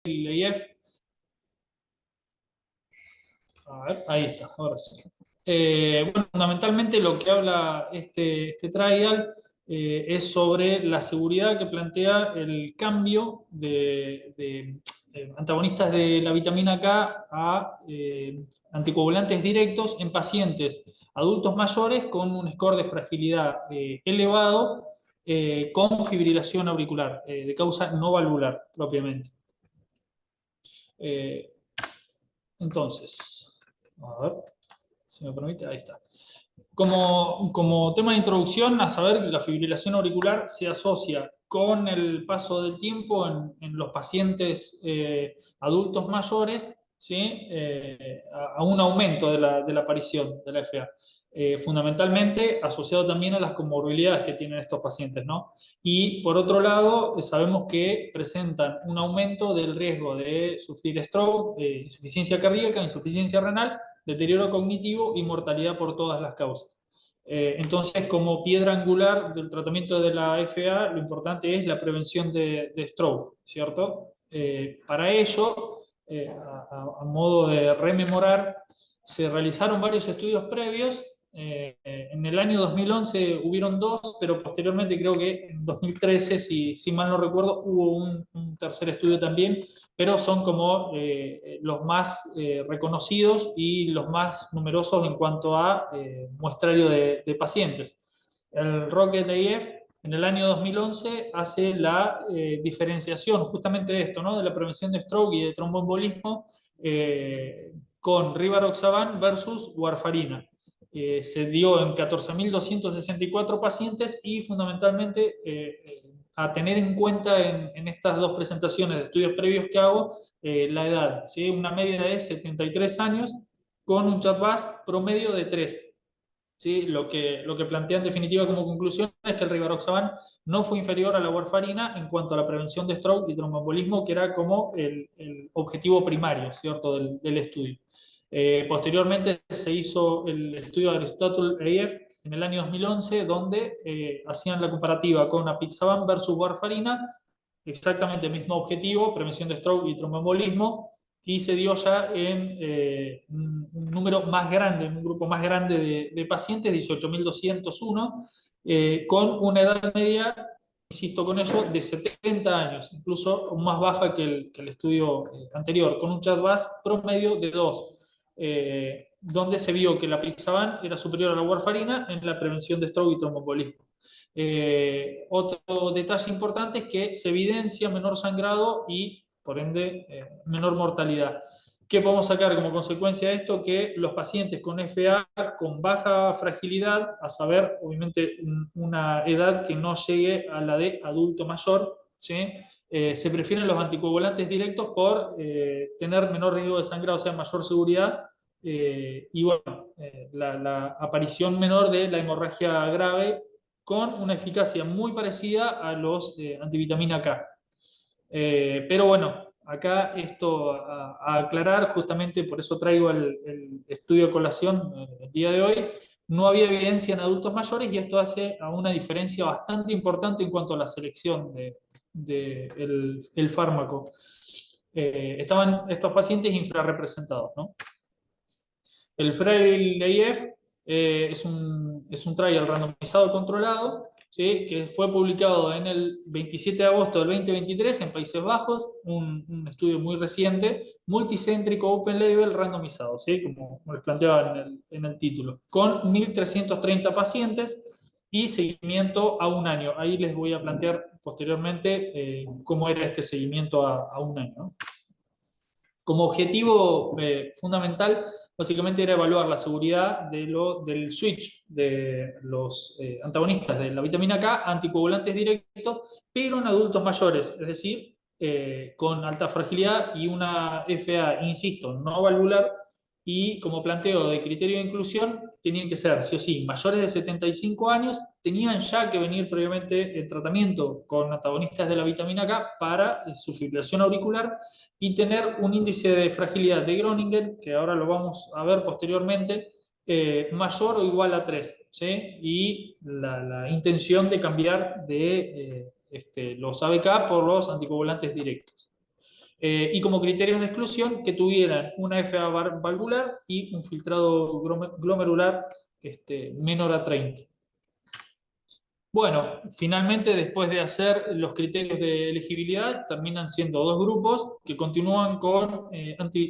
EIF. A ver, ahí está, ahora sí. Bueno, fundamentalmente lo que habla este trial es sobre la seguridad que plantea el cambio de antagonistas de la vitamina K a anticoagulantes directos en pacientes adultos mayores con un score de fragilidad elevado con fibrilación auricular de causa no valvular propiamente. Eh, entonces, a ver si me permite, ahí está. Como tema de introducción, a saber que la fibrilación auricular se asocia con el paso del tiempo en los pacientes adultos mayores, ¿sí? A un aumento de la aparición de la FA. Fundamentalmente asociado también a las comorbilidades que tienen estos pacientes, ¿no? Y por otro lado, sabemos que presentan un aumento del riesgo de sufrir stroke, insuficiencia cardíaca, insuficiencia renal, deterioro cognitivo y mortalidad por todas las causas. Entonces, como piedra angular del tratamiento de la FA, lo importante es la prevención de stroke, ¿cierto? Para ello, a modo de rememorar, se realizaron varios estudios previos. En el año 2011 hubieron dos, pero posteriormente creo que en 2013, si mal no recuerdo, hubo un tercer estudio también, pero son como los más reconocidos y los más numerosos en cuanto a muestrario de pacientes. El Rocket AF en el año 2011 hace la diferenciación justamente de esto, ¿no? De la prevención de stroke y de tromboembolismo con rivaroxaban versus warfarina. Se dio en 14.264 pacientes y fundamentalmente a tener en cuenta en estas dos presentaciones de estudios previos que hago, la edad, ¿sí? Una media de 73 años con un chat-bus promedio de 3. ¿Sí? Lo que plantea en definitiva como conclusión es que el rivaroxaban no fue inferior a la warfarina en cuanto a la prevención de stroke y tromboembolismo, que era como el objetivo primario, ¿cierto? del estudio. Posteriormente se hizo el estudio de Aristotle AF en el año 2011, donde hacían la comparativa con apixaban versus warfarina, exactamente el mismo objetivo, prevención de stroke y tromboembolismo, y se dio ya en un número más grande, en un grupo más grande de pacientes, 18.201, con una edad media, insisto con ello, de 70 años, incluso más baja que el estudio anterior, con un chat-bus promedio de 2. Donde se vio que la apixaban era superior a la warfarina en la prevención de stroke y tromboembolismo. Otro detalle importante es que se evidencia menor sangrado y, por ende, menor mortalidad. ¿Qué podemos sacar como consecuencia de esto? Que los pacientes con FA con baja fragilidad, a saber, obviamente, una edad que no llegue a la de adulto mayor, ¿sí? Se prefieren los anticoagulantes directos por tener menor riesgo de sangrado, o sea, mayor seguridad, y bueno, la aparición menor de la hemorragia grave con una eficacia muy parecida a los antivitamina K. Pero bueno, acá esto a aclarar, justamente por eso traigo el estudio de colación el día de hoy. No había evidencia en adultos mayores y esto hace a una diferencia bastante importante en cuanto a la selección el fármaco. Estaban estos pacientes infrarrepresentados, ¿no? El Frail AF es un trial randomizado controlado, ¿sí? Que fue publicado en el 27 de agosto del 2023 en Países Bajos, un estudio muy reciente, multicéntrico, open label, randomizado, ¿sí? Como les planteaba en el título, con 1.330 pacientes y seguimiento a un año. Ahí les voy a plantear posteriormente cómo era este seguimiento a un año, ¿no? Como objetivo fundamental, básicamente era evaluar la seguridad del switch de los antagonistas de la vitamina K, anticoagulantes directos, pero en adultos mayores, es decir, con alta fragilidad y una FA, insisto, no valvular, y como planteo de criterio de inclusión, tenían que ser, sí o sí, mayores de 75 años, tenían ya que venir previamente el tratamiento con antagonistas de la vitamina K para su fibrilación auricular y tener un índice de fragilidad de Groningen, que ahora lo vamos a ver posteriormente, mayor o igual a 3, ¿sí? Y la intención de cambiar de los ABK por los anticoagulantes directos. Y como criterios de exclusión que tuvieran una FA valvular y un filtrado glomerular menor a 30. Bueno, finalmente, después de hacer los criterios de elegibilidad, terminan siendo dos grupos que continúan con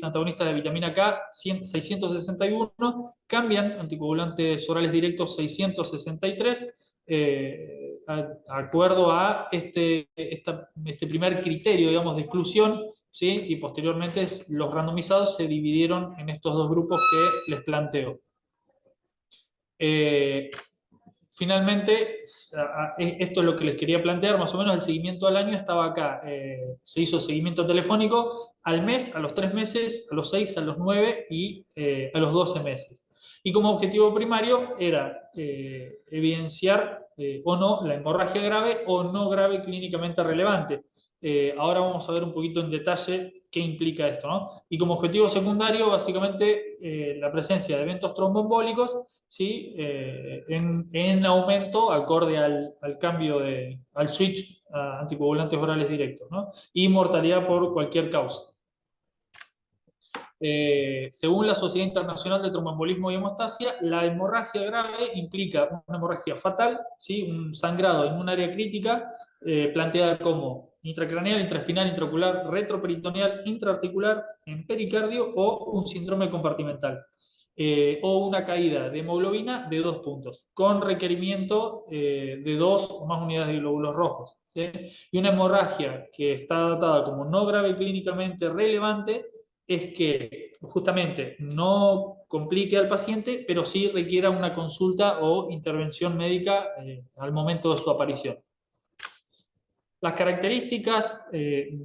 antagonistas de vitamina K 661, cambian anticoagulantes orales directos 663, acuerdo a este primer criterio, digamos, de exclusión, ¿sí? Y posteriormente los randomizados se dividieron en estos dos grupos que les planteo. Finalmente, esto es lo que les quería plantear, más o menos el seguimiento al año estaba acá. Se hizo seguimiento telefónico al mes, a los 3 meses, a los 6, a los 9 y a los 12 meses. Y como objetivo primario era evidenciar o no la hemorragia grave o no grave clínicamente relevante. Ahora vamos a ver un poquito en detalle qué implica esto, ¿no? Y como objetivo secundario, básicamente, la presencia de eventos tromboembólicos, ¿sí? En aumento acorde al cambio al switch a anticoagulantes orales directos, ¿no? Y mortalidad por cualquier causa. Según la Sociedad Internacional de Tromboembolismo y Hemostasia, la hemorragia grave implica una hemorragia fatal, ¿sí? Un sangrado en un área crítica, planteada como intracraneal, intraespinal, intraocular, retroperitoneal, intraarticular, en pericardio o un síndrome compartimental. O una caída de hemoglobina de 2 puntos, con requerimiento de 2 o más unidades de glóbulos rojos, ¿sí? Y una hemorragia que está datada como no grave clínicamente relevante es que justamente no complique al paciente, pero sí requiera una consulta o intervención médica al momento de su aparición. Las características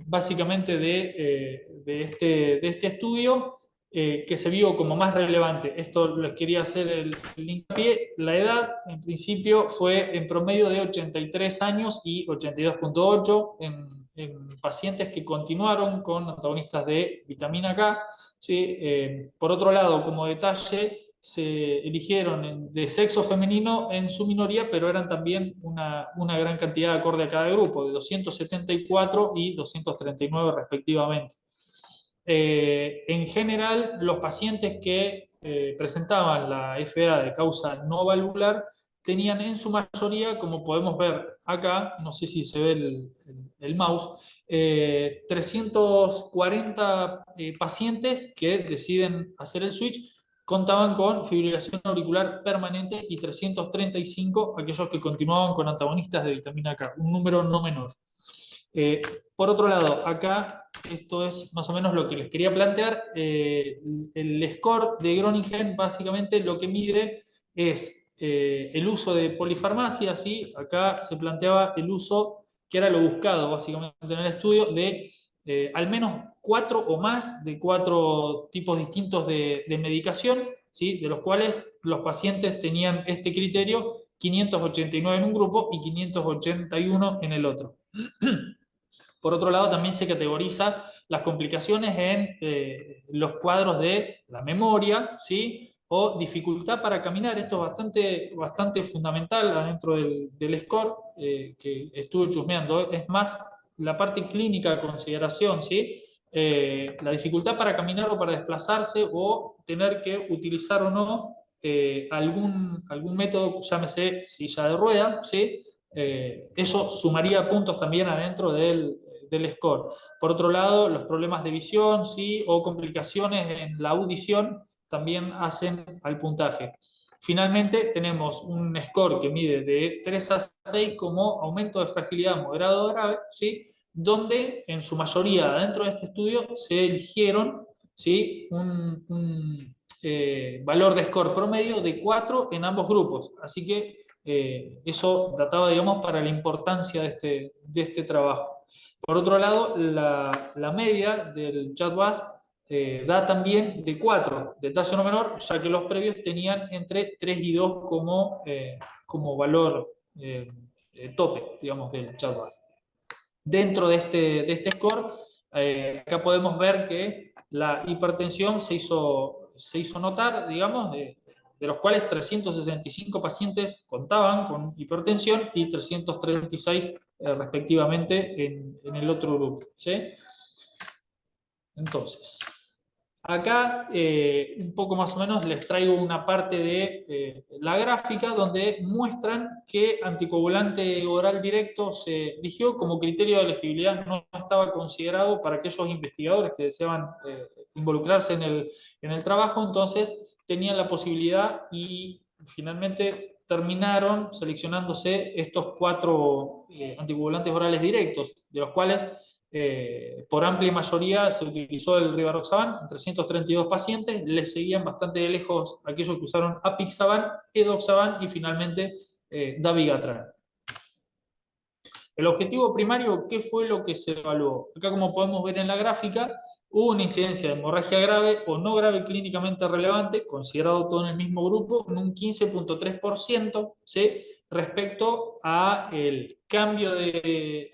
básicamente de este estudio que se vio como más relevante, esto les quería hacer el hincapié, la edad en principio fue en promedio de 83 años y 82,8 en pacientes que continuaron con antagonistas de vitamina K, ¿sí? Por otro lado, como detalle, se eligieron de sexo femenino en su minoría, pero eran también una gran cantidad acorde a cada grupo, de 274 y 239 respectivamente. En general, los pacientes que presentaban la FA de causa no valvular tenían en su mayoría, como podemos ver acá, no sé si se ve el mouse, 340 pacientes que deciden hacer el switch contaban con fibrilación auricular permanente y 335 aquellos que continuaban con antagonistas de vitamina K, un número no menor. Por otro lado, acá esto es más o menos lo que les quería plantear. El score de Groningen básicamente lo que mide es el uso de polifarmacia, ¿sí? Acá se planteaba el uso, que era lo buscado básicamente en el estudio, de al menos 4 o más de 4 tipos distintos de medicación, ¿sí? De los cuales los pacientes tenían este criterio, 589 en un grupo y 581 en el otro. Por otro lado, también se categoriza las complicaciones en los cuadros de la memoria, ¿sí? O dificultad para caminar. Esto es bastante fundamental adentro del score que estuve chusmeando. Es más la parte clínica a consideración, ¿sí? La dificultad para caminar o para desplazarse o tener que utilizar o no algún método, llámese silla de rueda, ¿sí? Eso sumaría puntos también adentro del score. Por otro lado, los problemas de visión, ¿sí? O complicaciones en la audición también hacen al puntaje. Finalmente, tenemos un score que mide de 3 a 6 como aumento de fragilidad moderado o grave, ¿sí? Donde en su mayoría dentro de este estudio se eligieron, ¿sí? un valor de score promedio de 4 en ambos grupos. Así que eso databa, digamos, para la importancia de este trabajo. Por otro lado, la media del CHA2DS da también de 4, detalle no menor, ya que los previos tenían entre 3 y 2 como valor tope, digamos, del CHA2DS. Dentro de este score, acá podemos ver que la hipertensión se hizo notar, digamos, de los cuales 365 pacientes contaban con hipertensión y 336 respectivamente en el otro grupo, ¿sí? Entonces, acá un poco más o menos les traigo una parte de la gráfica donde muestran que anticoagulante oral directo se eligió como criterio de elegibilidad, no estaba considerado para aquellos investigadores que deseaban involucrarse en el trabajo, entonces tenían la posibilidad y finalmente terminaron seleccionándose estos 4 anticoagulantes orales directos, de los cuales por amplia mayoría se utilizó el rivaroxaban en 332 pacientes, les seguían bastante de lejos aquellos que usaron apixaban, edoxaban y finalmente dabigatran. El objetivo primario, ¿qué fue lo que se evaluó? Acá, como podemos ver en la gráfica, hubo una incidencia de hemorragia grave o no grave clínicamente relevante, considerado todo en el mismo grupo, en un 15,3%, ¿sí? Respecto a el cambio de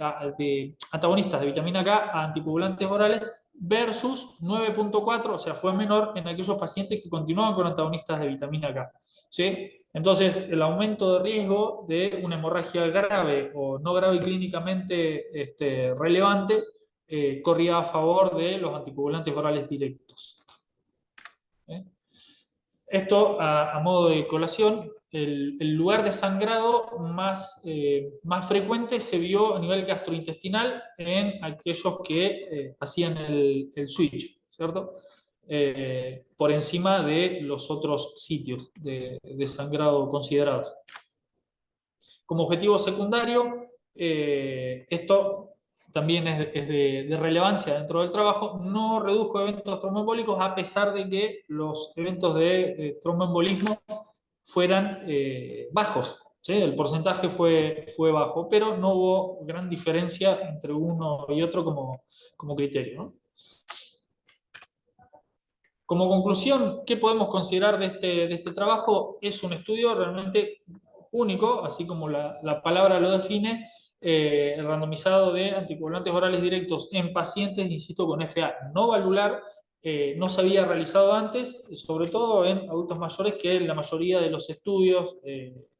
antagonistas de vitamina K a anticoagulantes orales versus 9,4, o sea, fue menor en aquellos pacientes que continuaban con antagonistas de vitamina K. ¿Sí? Entonces, el aumento de riesgo de una hemorragia grave o no grave clínicamente relevante corría a favor de los anticoagulantes orales directos. ¿Eh? Esto, a modo de colación, el lugar de sangrado más frecuente se vio a nivel gastrointestinal en aquellos que hacían el switch, ¿cierto? Por encima de los otros sitios de sangrado considerados. Como objetivo secundario, esto también es de relevancia dentro del trabajo, no redujo eventos tromboembólicos a pesar de que los eventos de tromboembolismo fueran bajos. ¿Sí? El porcentaje fue bajo, pero no hubo gran diferencia entre uno y otro como criterio, ¿no? Como conclusión, ¿qué podemos considerar de este trabajo? Es un estudio realmente único, así como la palabra lo define, randomizado de anticoagulantes orales directos en pacientes, insisto, con FA no valvular, no se había realizado antes, sobre todo en adultos mayores, que la mayoría de los estudios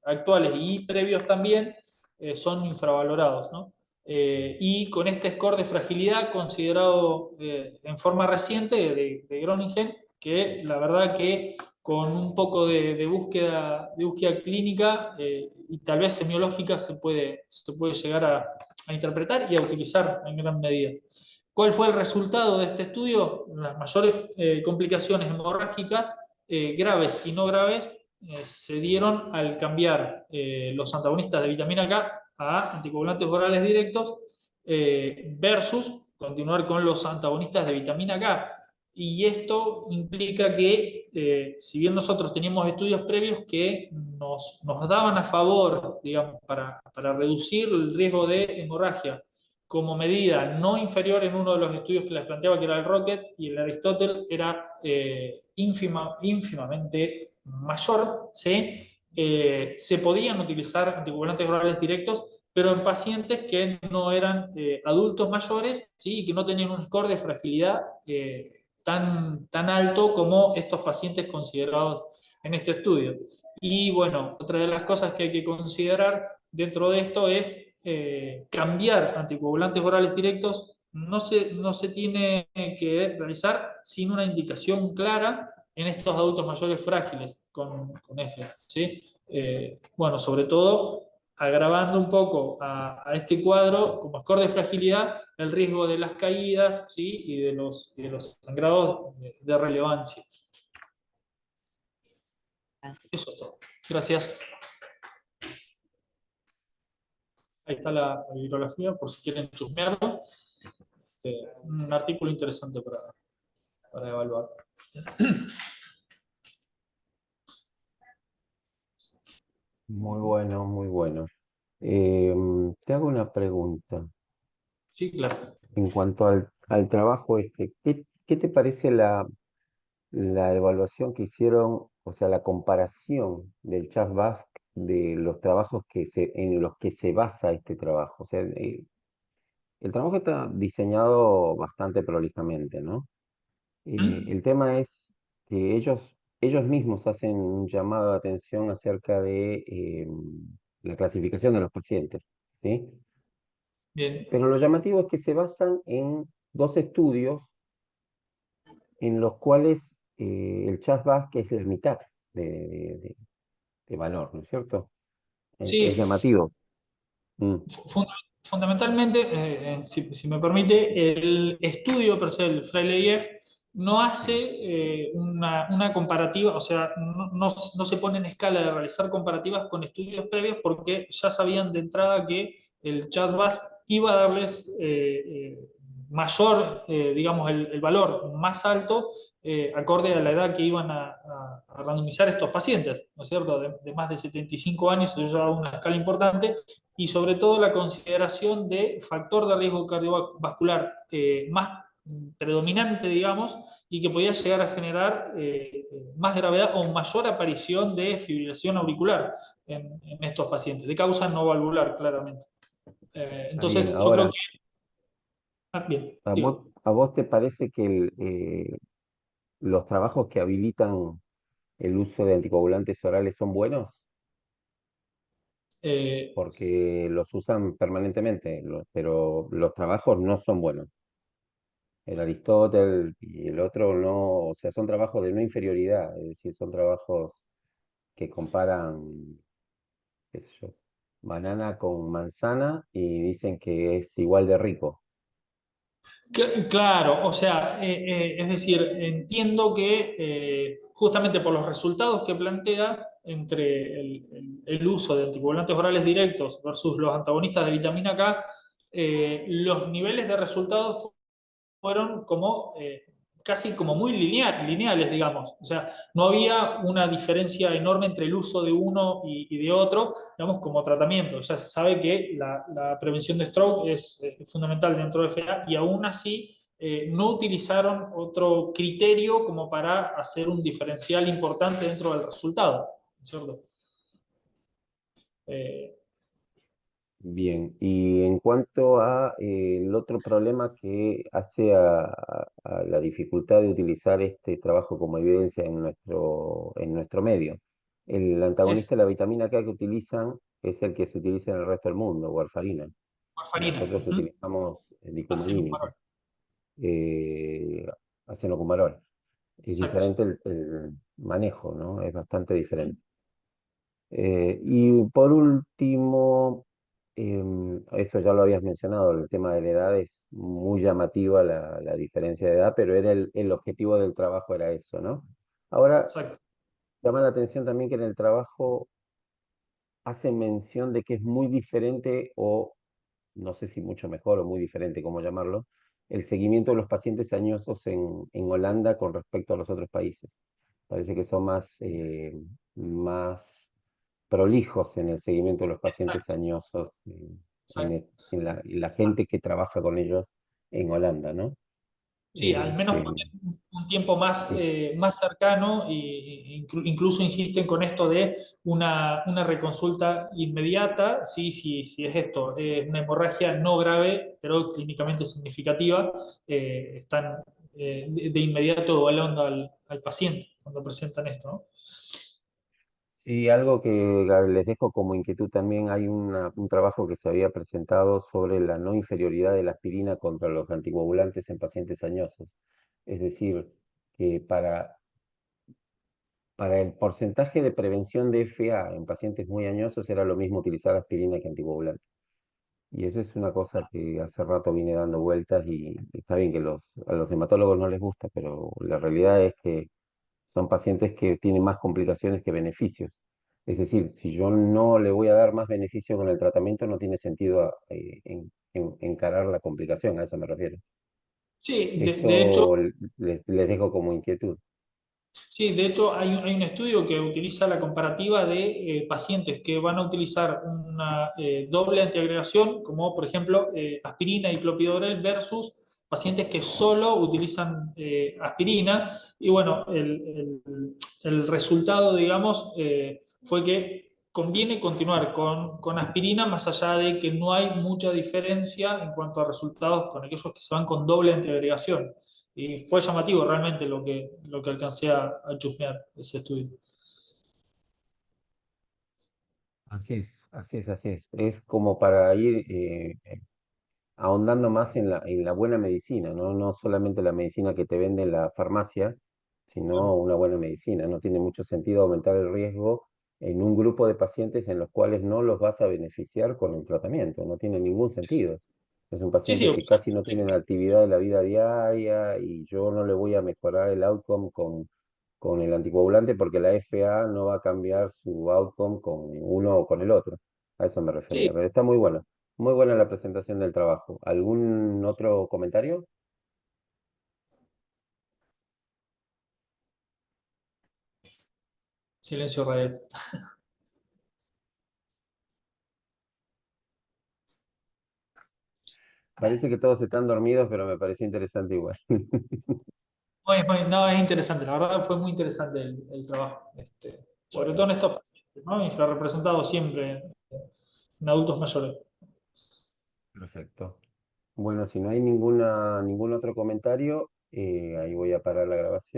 actuales y previos también son infravalorados, ¿no? Y con este score de fragilidad considerado en forma reciente de Groningen, que la verdad que con un poco de búsqueda clínica y tal vez semiológica se puede llegar a interpretar y a utilizar en gran medida. ¿Cuál fue el resultado de este estudio? Las mayores complicaciones hemorrágicas, graves y no graves, se dieron al cambiar los antagonistas de vitamina K a anticoagulantes orales directos versus continuar con los antagonistas de vitamina K. Y esto implica que, si bien nosotros teníamos estudios previos que nos daban a favor, digamos, para reducir el riesgo de hemorragia como medida no inferior en uno de los estudios que les planteaba, que era el Rocket, y el Aristotle era ínfimamente mayor, ¿sí? Se podían utilizar anticoagulantes orales directos, pero en pacientes que no eran adultos mayores, ¿sí? Y que no tenían un score de fragilidad tan alto como estos pacientes considerados en este estudio. Y bueno, otra de las cosas que hay que considerar dentro de esto es cambiar anticoagulantes orales directos no se tiene que realizar sin una indicación clara en estos adultos mayores frágiles con F, ¿sí? Bueno, sobre todo agravando un poco a este cuadro como score de fragilidad el riesgo de las caídas, ¿sí? Y de los sangrados de relevancia. Eso es todo. Gracias. Ahí está la bibliografía, por si quieren chusmearlo. Un artículo interesante para evaluar. Muy bueno, muy bueno. Te hago una pregunta. Sí, claro. En cuanto al trabajo ¿qué te parece la evaluación que hicieron, o sea, la comparación del CHAPS-VASC de los trabajos en los que se basa este trabajo? O sea, el trabajo está diseñado bastante prolijamente, ¿no? ¿Mm? El tema es que ellos mismos hacen un llamado de atención acerca de la clasificación de los pacientes, ¿sí? Bien. Pero lo llamativo es que se basan en dos estudios en los cuales el Chas-Basque es la mitad de, de valor, ¿no es cierto? Es Sí, llamativo. Mm, fundamentalmente, si me permite, el estudio per se, el Freileyev, no hace mm. una comparativa, o sea, no se pone en escala de realizar comparativas con estudios previos porque ya sabían de entrada que el chatbot iba a darles mayor, digamos, el valor más alto acorde a la edad que iban a randomizar estos pacientes, ¿no es cierto? De más de 75 años, eso ya da una escala importante, y sobre todo la consideración de factor de riesgo cardiovascular más predominante, digamos, y que podía llegar a generar más gravedad o mayor aparición de fibrilación auricular en estos pacientes, de causa no valvular, claramente. Está bien. Entonces, yo creo Ahora, que... Ah, bien, ¿ digo. a vos te parece que los trabajos que habilitan el uso de anticoagulantes orales son buenos? eh, Porque los usan permanentemente, pero los trabajos no son buenos. El Aristóteles y el otro no, o sea, son trabajos de no inferioridad, es decir, son trabajos que comparan, qué sé yo, banana con manzana y dicen que es igual de rico. Claro, o sea, es decir, entiendo que justamente por los resultados que plantea entre el uso de anticoagulantes orales directos versus los antagonistas de vitamina K, los niveles de resultados fueron como casi como muy lineales, digamos. O sea, no había una diferencia enorme entre el uso de uno y de otro, digamos, como tratamiento. Ya se sabe que la prevención de stroke es fundamental dentro de FA y aún así no utilizaron otro criterio como para hacer un diferencial importante dentro del resultado, ¿cierto? Eh, Bien, y en cuanto a el otro problema que hace a la dificultad de utilizar este trabajo como evidencia en nuestro medio, el antagonista es de la vitamina K que utilizan es el que se utiliza en el resto del mundo, warfarina. warfarina, Nosotros utilizamos acenocumarol, dicumarínico, eh, acenocumarol. Es exacto. diferente el manejo, ¿no? Es bastante diferente. Y por último, eso ya lo habías mencionado, el tema de la edad es muy llamativa la diferencia de edad, pero era el objetivo del trabajo era eso, ¿no? Ahora, Exacto. llama la atención también que en el trabajo hace mención de que es muy diferente o no sé si mucho mejor o muy diferente, cómo llamarlo, el seguimiento de los pacientes añosos en Holanda con respecto a los otros países. Parece que son más prolijos en el seguimiento de los pacientes Exacto. añosos, Exacto. en la gente que trabaja con ellos en Holanda, ¿no? Sí, al menos Este, ponen un tiempo más, sí, más cercano incluso insisten con esto de una reconsulta inmediata, sí, sí, sí es esto, una hemorragia no grave, pero clínicamente significativa, están de inmediato evaluando al paciente cuando presentan esto, ¿no? sí, algo que les dejo como inquietud también, hay un trabajo que se había presentado sobre la no inferioridad de la aspirina contra los anticoagulantes en pacientes añosos. Es decir, que para el porcentaje de prevención de FA en pacientes muy añosos era lo mismo utilizar aspirina que anticoagulante. Y eso es una cosa que hace rato viene dando vueltas y está bien que a los hematólogos no les gusta, pero la realidad es que son pacientes que tienen más complicaciones que beneficios. Es decir, si yo no le voy a dar más beneficio con el tratamiento, no tiene sentido encarar la complicación, a eso me refiero. Sí, de hecho, Eso les dejo como inquietud. sí, de hecho hay un estudio que utiliza la comparativa de pacientes que van a utilizar una doble antiagregación, como por ejemplo aspirina y clopidogrel versus pacientes que solo utilizan aspirina. Y bueno, el resultado, digamos, fue que conviene continuar con aspirina, más allá de que no hay mucha diferencia en cuanto a resultados con aquellos que se van con doble antiagregación. Y fue llamativo realmente lo que alcancé a chusmear ese estudio. Así es, así es, así es. Es como para ir ahondando más en la buena medicina, ¿no? No solamente la medicina que te vende en la farmacia, sino una buena medicina. No tiene mucho sentido aumentar el riesgo en un grupo de pacientes en los cuales no los vas a beneficiar con el tratamiento. No tiene ningún sentido. Son Sí, sí, pacientes o que sea, casi no tienen actividad de la vida diaria y yo no le voy a mejorar el outcome con el anticoagulante porque la FDA no va a cambiar su outcome con uno o con el otro. A eso me refería. sí, Pero está muy bueno. Muy buena la presentación del trabajo. ¿Algún otro comentario? silencio radial. Parece que todos están dormidos, pero me pareció interesante igual. No, es interesante, la verdad fue muy interesante el trabajo, sobre todo Bueno, en estos pacientes, ¿no? Infrarrepresentados siempre en adultos mayores. perfecto. Bueno, si no hay ningún otro comentario, ahí voy a parar la grabación.